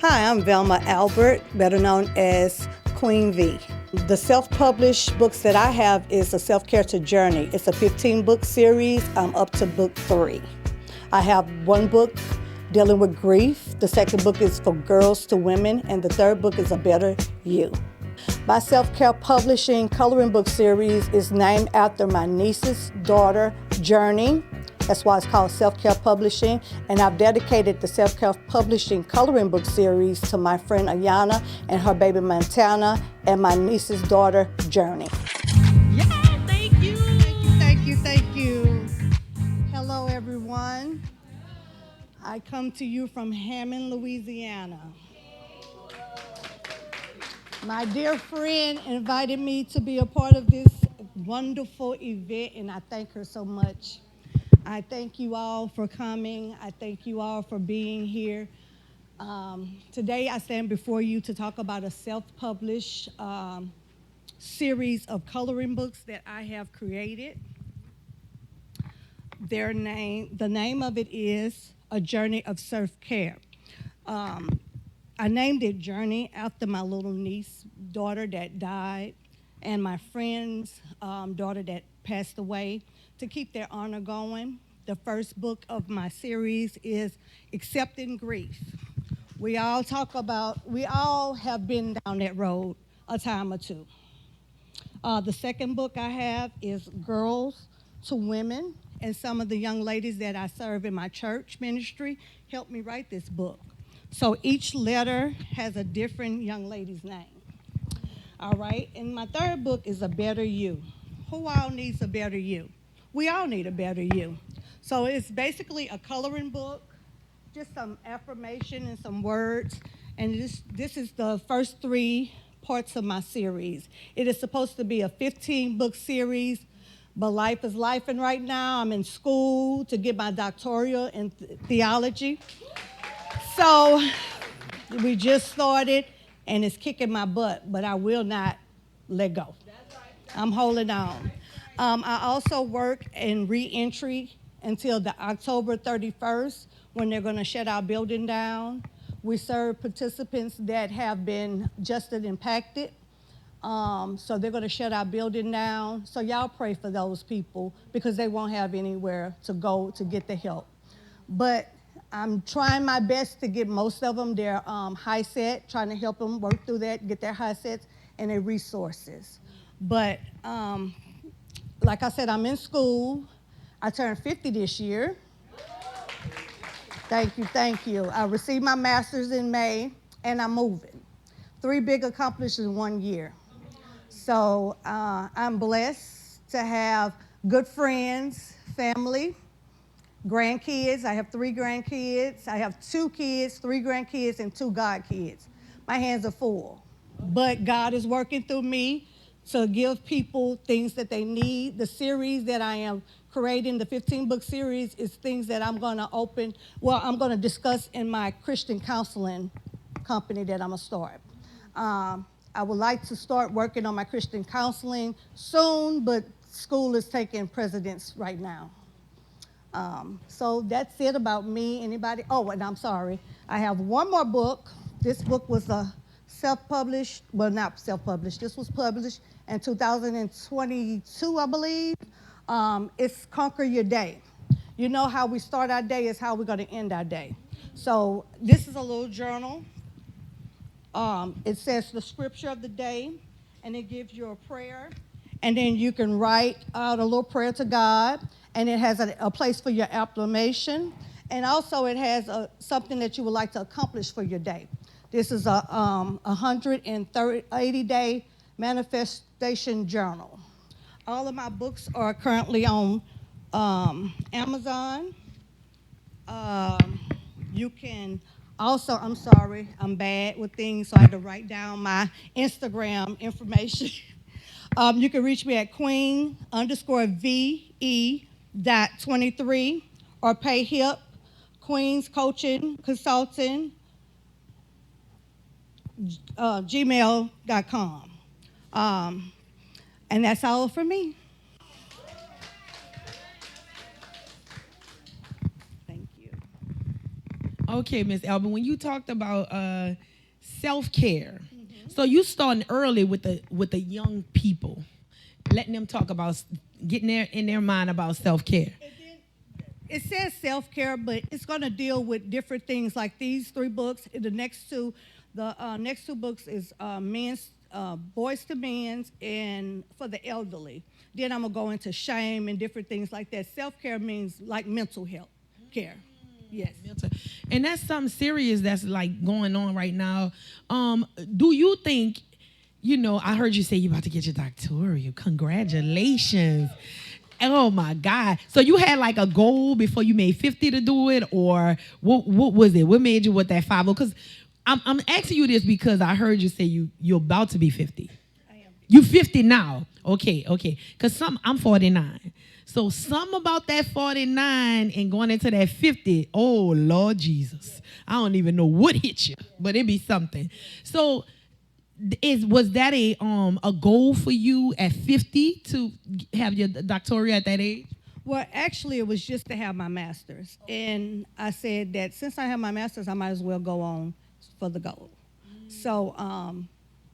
Hi, I'm Velma Albert, better known as Queen V. The self-published books that I have is A Self-Care to Journey. It's a 15-book series. I'm up to book 3. I have one book dealing with grief. The second book is for girls to women, and the third book is A Better You. My self-care publishing coloring book series is named after my niece's daughter, Journey. That's why it's called Self-Care Publishing. And I've dedicated the Self-Care Publishing coloring book series to my friend Ayana and her baby Montana and my niece's daughter, Journey. Yeah, thank you. Thank you. Hello, everyone. I come to you from Hammond, Louisiana. My dear friend invited me to be a part of this wonderful event, and I thank her so much. I thank you all for coming. I thank you all for being here. Today, I stand before you to talk about a self-published series of coloring books that I have created. The name of it is A Journey of Self-Care. I named it Journey after my little niece, daughter that died, and my friend's daughter that passed away, to keep their honor going. The first book of my series is Accepting Grief. We all have been down that road a time or two. The second book I have is Girls to Women, and some of the young ladies that I serve in my church ministry helped me write this book. So each letter has a different young lady's name. All right, and my third book is A Better You. Who all needs a better you? We all need a better you. So it's basically a coloring book, just some affirmation and some words, and this is the first 3 parts of my series. It is supposed to be a 15-book series, but life is life, and right now I'm in school to get my doctoral in theology. So we just started, and it's kicking my butt, but I will not let go. I'm holding on. I also work in reentry until the October 31st, when they're going to shut our building down. We serve participants that have been just impacted. So they're going to shut our building down. So y'all pray for those people, because they won't have anywhere to go to get the help. But I'm trying my best to get most of them their HiSET, trying to help them work through that, get their HiSETs and their resources. But like I said, I'm in school. I turned 50 this year. Thank you. I received my master's in May, and I'm moving. 3 big accomplishments in 1 year. So I'm blessed to have good friends, family, grandkids. I have 3 grandkids. I have 2 kids, 3 grandkids, and 2 godkids. My hands are full. But God is working through me to give people things that they need. The series that I am creating, the 15-book series, is things that I'm going to discuss in my Christian counseling company that I'm going to start. I would like to start working on my Christian counseling soon, but school is taking precedence right now. So that's it about me. Anybody? Oh, and I'm sorry. I have one more book. This book was self-published. Well, not self-published. This was published in 2022, I believe. It's Conquer Your Day. You know how we start our day is how we're going to end our day. So this is a little journal. It says the scripture of the day, and it gives you a prayer. And then you can write out a little prayer to God, and it has a place for your affirmation. And also it has something that you would like to accomplish for your day. This is a 180-day manifestation journal. All of my books are currently on Amazon. You can also, I'm sorry, I'm bad with things, so I had to write down my Instagram information. You can reach me at queen_ve.23 or PayHip, Queens Coaching Consulting, gmail.com. And that's all for me. Thank you. Okay, Miss Albin, when you talked about self-care, so you starting early with the young people, letting them talk about getting their in their mind about self-care. It says self-care, but it's going to deal with different things like these three books. The next two books is men's, boys to men's, and for the elderly. Then I'm going to go into shame and different things like that. Self-care means like mental health care. Yes. And that's something serious that's like going on right now. Do you think, I heard you say you about to get your doctoral. Congratulations. Oh my God. So you had like a goal before you made 50 to do it, or what was it? What made you with that 50? Because I'm asking you this because I heard you say you're about to be 50. I am. You 50 now. Okay. Because I'm 49. So something about that 49 and going into that 50, oh Lord Jesus. I don't even know what hit you, but it be something. So was that a goal for you at 50 to have your doctorate at that age? Well, actually, it was just to have my master's. And I said that since I have my master's, I might as well go on for the gold. So,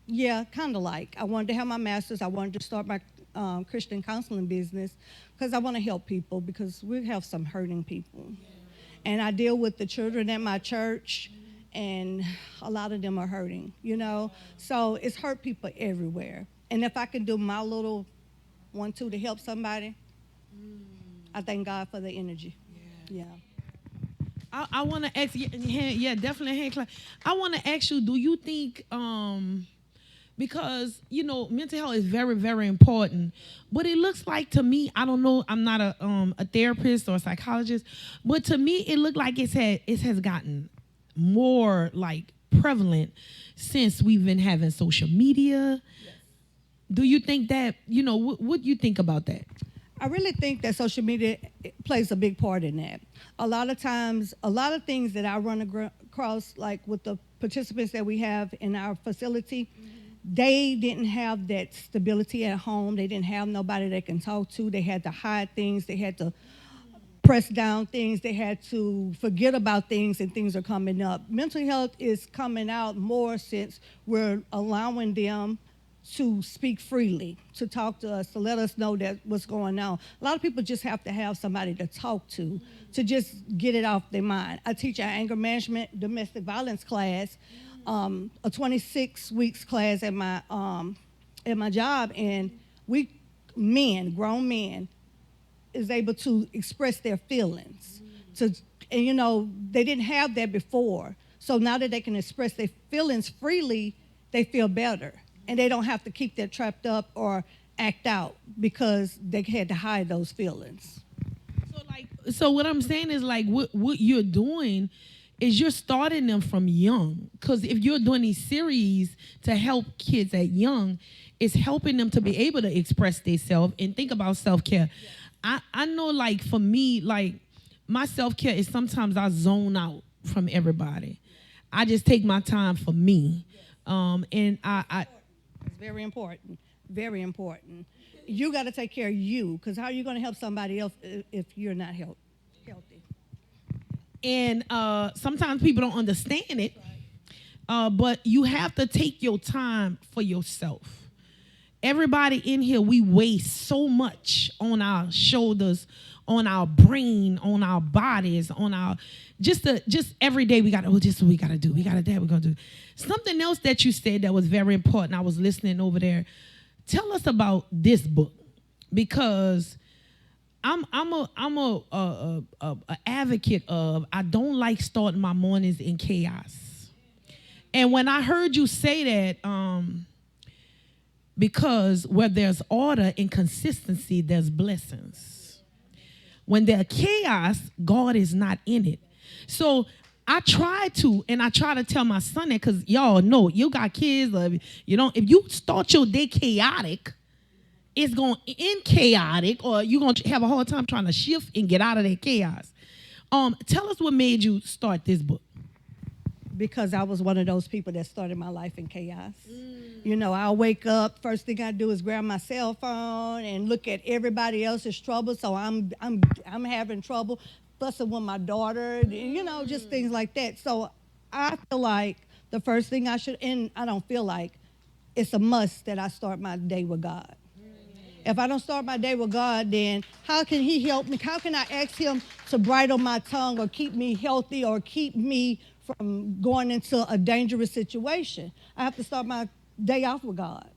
yeah, kind of like I wanted to have my master's. I wanted to start my Christian counseling business because I want to help people because we have some hurting people. And I deal with the children at my church, and a lot of them are hurting, So it's hurt people everywhere. And if I can do my little 1-2 to help somebody, I thank God for the energy. Yeah. I want to ask you, definitely hand clap. I want to ask you, do you think, because, mental health is very, very important, but it looks like to me, I don't know, I'm not a therapist or a psychologist, but to me, it looked like it has gotten more like prevalent since we've been having social media. Yes. Do you think that, what do you think about that? I really think that social media plays a big part in that. A lot of times, a lot of things that I run across, like with the participants that we have in our facility, they didn't have that stability at home. They didn't have nobody they can talk to. They had to hide things. They had to press down things. They had to forget about things, and things are coming up. Mental health is coming out more since we're allowing them to speak freely, to talk to us, to let us know that what's going on. A lot of people just have to have somebody to talk to just get it off their mind. I teach an anger management, domestic violence class, a 26 weeks class at my job, and grown men, is able to express their feelings. They didn't have that before. So now that they can express their feelings freely, they feel better. And they don't have to keep that trapped up or act out because they had to hide those feelings. So what I'm saying is like what you're doing is you're starting them from young. Because if you're doing these series to help kids at young, it's helping them to be able to express themselves and think about self-care. Yeah. I know, like, for me, like, my self-care is sometimes I zone out from everybody. I just take my time for me. And I it's very important. Very important. You got to take care of you, because how are you going to help somebody else if you're not healthy? And sometimes people don't understand it, but you have to take your time for yourself. Everybody in here, we waste so much on our shoulders, on our brain, on our bodies, on our just every day we got to, this is what we got to do. We got to that, we're going to do. Something else that you said that was very important. I was listening over there. Tell us about this book, because I'm a advocate of, I don't like starting my mornings in chaos. And when I heard you say that, because where there's order and consistency, there's blessings. When there's chaos, God is not in it. So I try to tell my son that, because y'all know, you got kids, if you start your day chaotic, it's going to end chaotic, or you're going to have a hard time trying to shift and get out of that chaos. Tell us what made you start this book. Because I was one of those people that started my life in chaos. I'll wake up, first thing I do is grab my cell phone and look at everybody else's trouble. So I'm having trouble. fussing with my daughter, just things like that. So I feel like the first thing and I don't feel like, it's a must that I start my day with God. If I don't start my day with God, then how can he help me? How can I ask him to bridle my tongue or keep me healthy or keep me from going into a dangerous situation? I have to start my day off with God.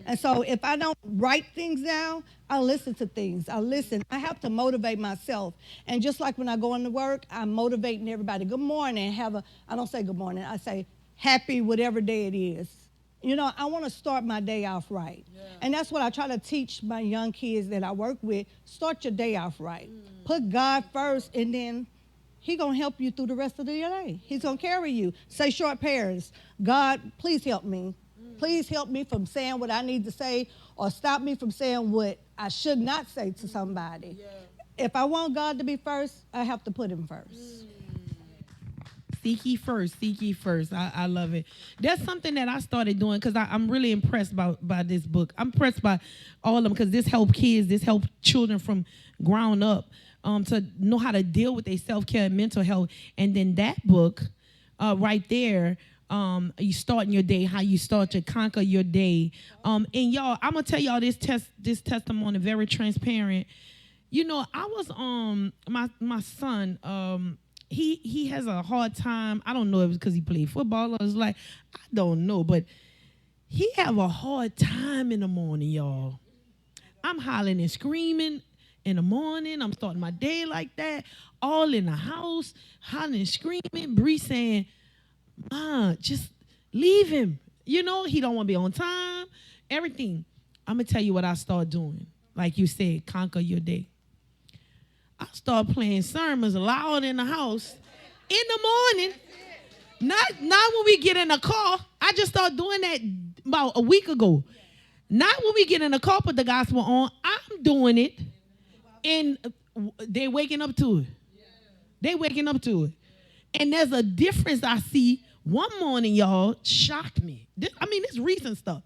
And so if I don't write things down, I listen to things. I have to motivate myself. And just like when I go into work, I'm motivating everybody. Good morning. I don't say good morning. I say happy whatever day it is. I want to start my day off right. Yeah. And that's what I try to teach my young kids that I work with. Start your day off right. Put God first, and then he going to help you through the rest of your day. He's going to carry you. Say short prayers. God, please help me. Please help me from saying what I need to say or stop me from saying what I should not say to somebody. Yeah. If I want God to be first, I have to put him first. Seek ye first. Seek ye first. I love it. That's something that I started doing because I'm really impressed by this book. I'm impressed by all of them because this help kids, this help children from ground up to know how to deal with their self-care and mental health. And then that book right there, you starting your day, how you start to conquer your day. And y'all, I'm going to tell y'all this testimony, very transparent. I was my son, he has a hard time. I don't know if it's because he played football or it's like, I don't know, but he have a hard time in the morning, y'all. I'm hollering and screaming in the morning. I'm starting my day like that, all in the house, hollering and screaming. Bree saying, Ma, just leave him. He don't want to be on time, everything. I'm going to tell you what I start doing. Like you said, conquer your day. I start playing sermons loud in the house in the morning. Not when we get in the car. I just started doing that about a week ago. Not when we get in the car, put the gospel on. I'm doing it, and they're waking up to it. They're waking up to it. And there's a difference I see. One morning, y'all, shocked me. This recent stuff.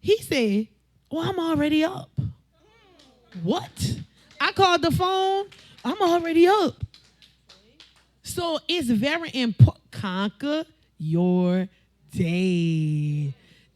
He said, well, I'm already up. What? I called the phone. I'm already up. So it's very important. Conquer your day.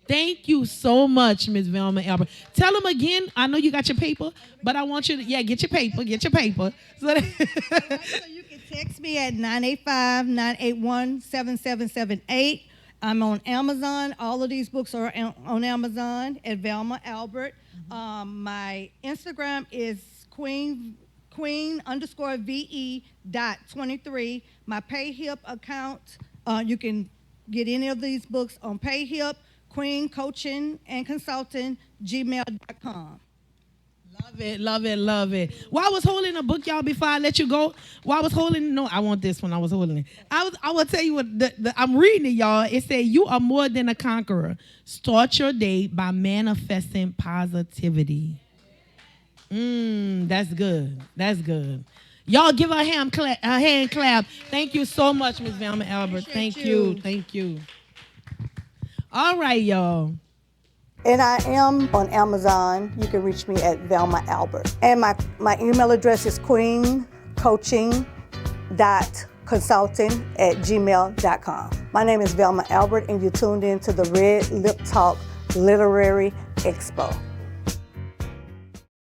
Thank you so much, Ms. Velma Albert. Tell them again. I know you got your paper, but I want you to, get your paper. Get your paper. So you can text me at 985-981-7778. I'm on Amazon. All of these books are on Amazon at Velma Albert. My Instagram is queen_VE.23. My PayHip account, you can get any of these books on PayHip, Queen Coaching and Consulting, gmail.com. Love it, love it, love it. While I was holding a book, y'all, before I let you go, I want this one. I was holding it. I will tell you what, I'm reading it, y'all. It said, you are more than a conqueror. Start your day by manifesting positivity. That's good. That's good. Y'all give her a hand clap. Thank you so much, Ms. Velma Albert. Thank you. Thank you. All right, y'all. And I am on Amazon. You can reach me at Velma Albert. And my email address is queencoaching.consulting@gmail.com. My name is Velma Albert, and you're tuned in to the Red Lip Talk Literary Expo.